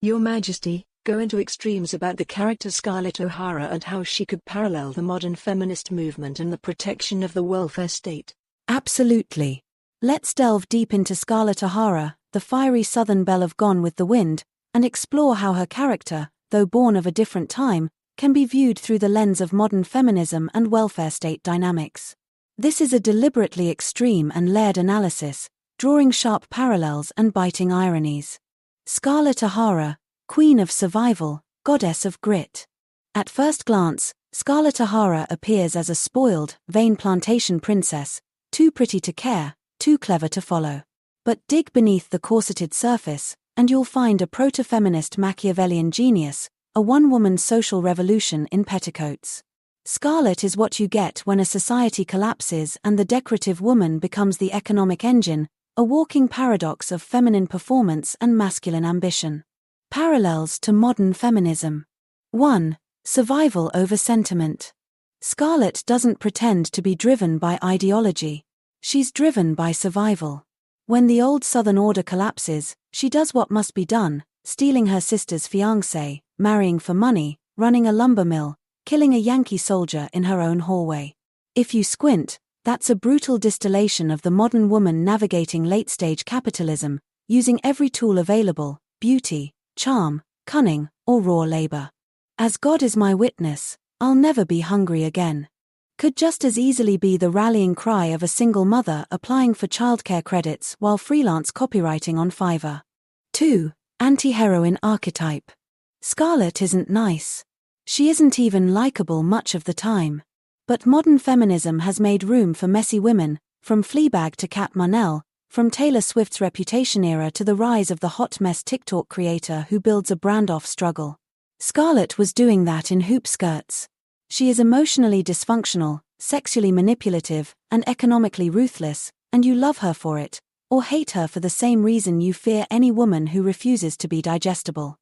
Your Majesty, go into extremes about the character Scarlett O'Hara and how she could parallel the modern feminist movement and the protection of the welfare state. Absolutely. Let's delve deep into Scarlett O'Hara, the fiery Southern belle of Gone with the Wind, and explore how her character, though born of a different time, can be viewed through the lens of modern feminism and welfare state dynamics. This is a deliberately extreme and layered analysis, drawing sharp parallels and biting ironies. Scarlett O'Hara, Queen of Survival, Goddess of Grit. At first glance, Scarlett O'Hara appears as a spoiled, vain plantation princess, too pretty to care, too clever to follow. But dig beneath the corseted surface, and you'll find a proto-feminist Machiavellian genius, a one-woman social revolution in petticoats. Scarlett is what you get when a society collapses and the decorative woman becomes the economic engine, a walking paradox of feminine performance and masculine ambition. Parallels to modern feminism. 1. Survival over sentiment. Scarlett doesn't pretend to be driven by ideology. She's driven by survival. When the old Southern order collapses, she does what must be done, stealing her sister's fiancé, marrying for money, running a lumber mill, killing a Yankee soldier in her own hallway. If you squint, that's a brutal distillation of the modern woman navigating late-stage capitalism, using every tool available: beauty, charm, cunning, or raw labor. As God is my witness, I'll never be hungry again. Could just as easily be the rallying cry of a single mother applying for childcare credits while freelance copywriting on Fiverr. 2. Anti-heroine archetype. Scarlett isn't nice. She isn't even likable much of the time. But modern feminism has made room for messy women, from Fleabag to Kat Marnell, from Taylor Swift's Reputation era to the rise of the hot mess TikTok creator who builds a brand off struggle. Scarlett was doing that in hoop skirts. She is emotionally dysfunctional, sexually manipulative, and economically ruthless, and you love her for it, or hate her for the same reason you fear any woman who refuses to be digestible.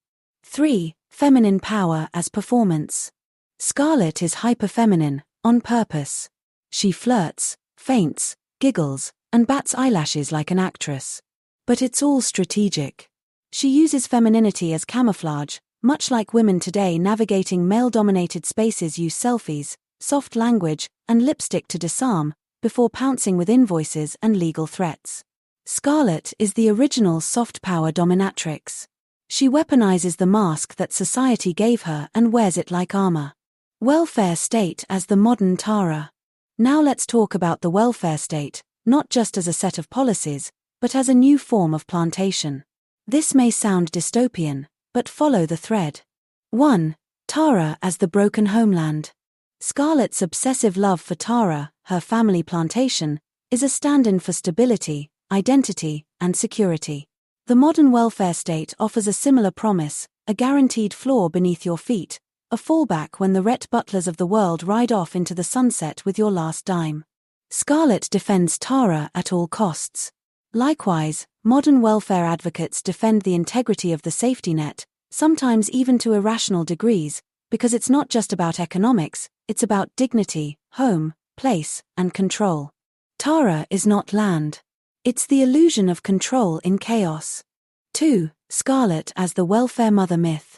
3. Feminine power as performance. Scarlett is hyperfeminine, on purpose. She flirts, faints, giggles, and bats eyelashes like an actress. But it's all strategic. She uses femininity as camouflage, much like women today navigating male-dominated spaces use selfies, soft language, and lipstick to disarm, before pouncing with invoices and legal threats. Scarlett is the original soft power dominatrix. She weaponizes the mask that society gave her and wears it like armor. Welfare state as the modern Tara. Now let's talk about the welfare state, not just as a set of policies, but as a new form of plantation. This may sound dystopian, but follow the thread. 1. Tara as the broken homeland. Scarlett's obsessive love for Tara, her family plantation, is a stand-in for stability, identity, and security. The modern welfare state offers a similar promise, a guaranteed floor beneath your feet, a fallback when the Rhett Butlers of the world ride off into the sunset with your last dime. Scarlett defends Tara at all costs. Likewise, modern welfare advocates defend the integrity of the safety net, sometimes even to irrational degrees, because it's not just about economics, it's about dignity, home, place, and control. Tara is not land. It's the illusion of control in chaos. 2. Scarlett as the welfare mother myth.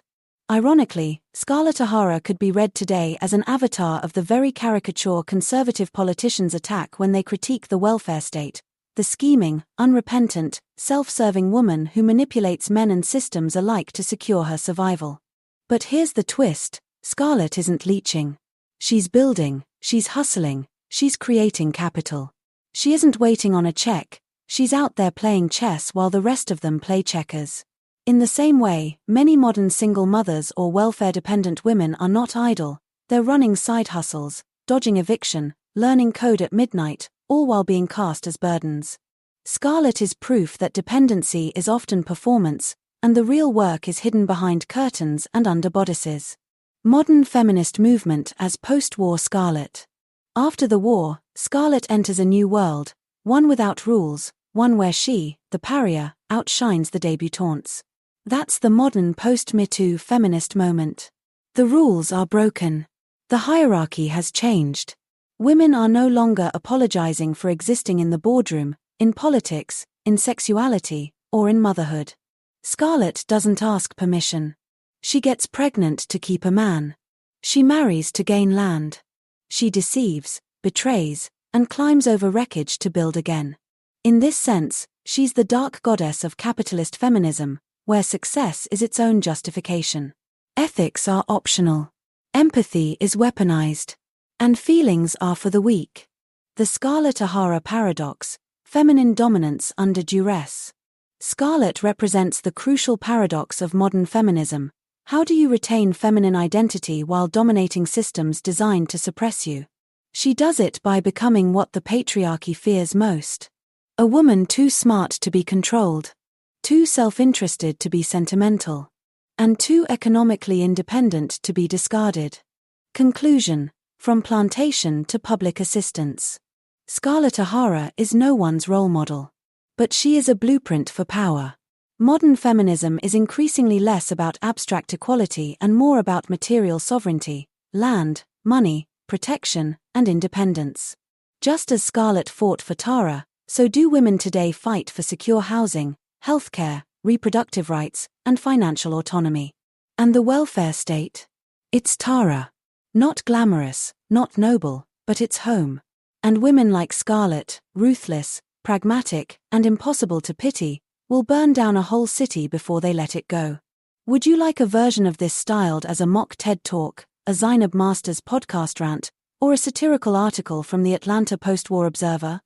Ironically, Scarlett O'Hara could be read today as an avatar of the very caricature conservative politicians attack when they critique the welfare state, the scheming, unrepentant, self-serving woman who manipulates men and systems alike to secure her survival. But here's the twist: Scarlett isn't leeching. She's building, she's hustling, she's creating capital. She isn't waiting on a check, she's out there playing chess while the rest of them play checkers. In the same way, many modern single mothers or welfare-dependent women are not idle, they're running side hustles, dodging eviction, learning code at midnight, all while being cast as burdens. Scarlett is proof that dependency is often performance, and the real work is hidden behind curtains and under bodices. Modern feminist movement as post-war Scarlett. After the war, Scarlett enters a new world, one without rules, one where she, the pariah, outshines the débutantes. That's the modern post-Me Too feminist moment. The rules are broken. The hierarchy has changed. Women are no longer apologizing for existing in the boardroom, in politics, in sexuality, or in motherhood. Scarlett doesn't ask permission. She gets pregnant to keep a man. She marries to gain land. She deceives, betrays, and climbs over wreckage to build again. In this sense, she's the dark goddess of capitalist feminism, where success is its own justification. Ethics are optional. Empathy is weaponized. And feelings are for the weak. The Scarlett O'Hara paradox: feminine dominance under duress. Scarlett represents the crucial paradox of modern feminism. How do you retain feminine identity while dominating systems designed to suppress you? She does it by becoming what the patriarchy fears most. A woman too smart to be controlled, too self-interested to be sentimental, and too economically independent to be discarded. Conclusion: from plantation to public assistance. Scarlett O'Hara is no one's role model. But she is a blueprint for power. Modern feminism is increasingly less about abstract equality and more about material sovereignty, land, money, protection, and independence. Just as Scarlett fought for Tara, so do women today fight for secure housing, healthcare, reproductive rights, and financial autonomy. And the welfare state? It's Tara. Not glamorous, not noble, but it's home. And women like Scarlett, ruthless, pragmatic, and impossible to pity, will burn down a whole city before they let it go. Would you like a version of this styled as a mock TED Talk, a Zainab Masters podcast rant, or a satirical article from the Atlanta Post-War Observer?